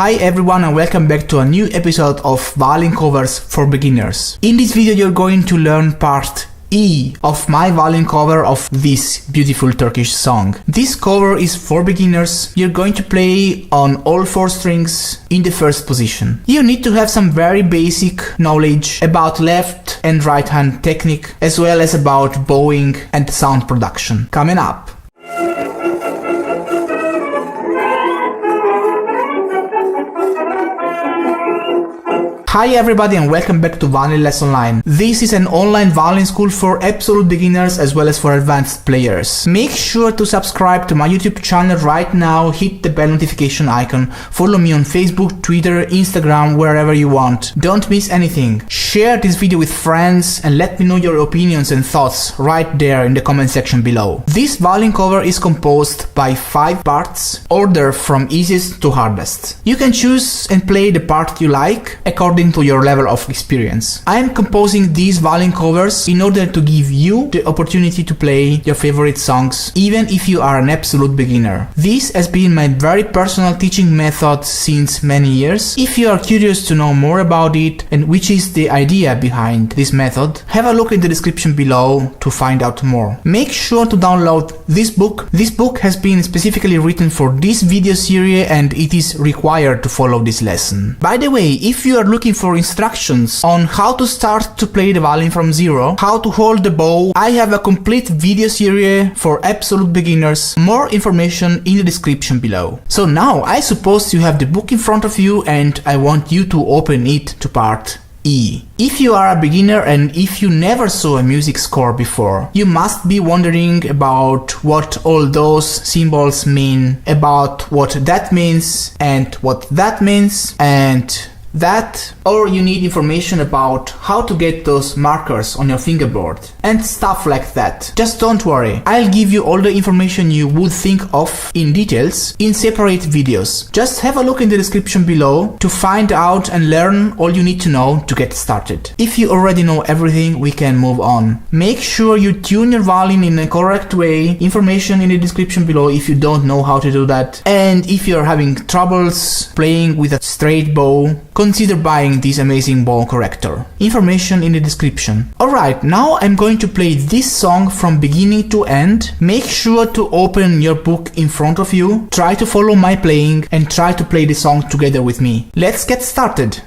Hi everyone and welcome back to a new episode of violin covers for beginners. In this video you're going to learn part E of my violin cover of this beautiful Turkish song. This cover is for beginners. You're going to play on all four strings in the first position. You need to have some very basic knowledge about left and right hand technique, as well as about bowing and sound production. Coming up. Hi everybody and welcome back to Violin Lesson Online. This is an online violin school for absolute beginners as well as for advanced players. Make sure to subscribe to my YouTube channel right now, hit the bell notification icon, follow me on Facebook, Twitter, Instagram, wherever you want. Don't miss anything. Share this video with friends and let me know your opinions and thoughts right there in the comment section below. This violin cover is composed by 5 parts, ordered from easiest to hardest. You can choose and play the part you like according to your level of experience. I am composing these violin covers in order to give you the opportunity to play your favorite songs, even if you are an absolute beginner. This has been my very personal teaching method since many years. If you are curious to know more about it and which is the idea behind this method, have a look in the description below to find out more. Make sure to download this book. This book has been specifically written for this video series and it is required to follow this lesson. By the way, if you are looking for instructions on how to start to play the violin from zero, how to hold the bow, I have a complete video series for absolute beginners. More information in the description below. So now I suppose you have the book in front of you and I want you to open it to part E. If you are a beginner and if you never saw a music score before, you must be wondering about what all those symbols mean, about what that means and what that means and that, or you need information about how to get those markers on your fingerboard and stuff like that. Just don't worry, I'll give you all the information you would think of in details in separate videos. Just have a look in the description below to find out and learn all you need to know to get started. If you already know everything, we can move on. Make sure you tune your violin in a correct way. Information in the description below if you don't know how to do that. And if you're having troubles playing with a straight bow, consider buying this amazing bow corrector. Information in the description. Alright, now I'm going to play this song from beginning to end. Make sure to open your book in front of you, try to follow my playing and try to play the song together with me. Let's get started!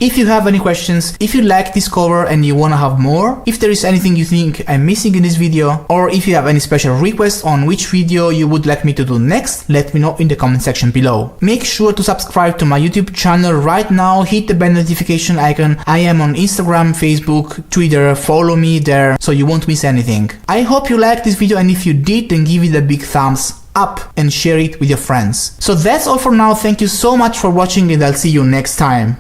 If you have any questions, if you like this cover and you wanna have more, if there is anything you think I'm missing in this video, or if you have any special requests on which video you would like me to do next, let me know in the comment section below. Make sure to subscribe to my YouTube channel right now, hit the bell notification icon. I am on Instagram, Facebook, Twitter, follow me there so you won't miss anything. I hope you liked this video, and if you did, then give it a big thumbs up and share it with your friends. So that's all for now. Thank you so much for watching, and I'll see you next time.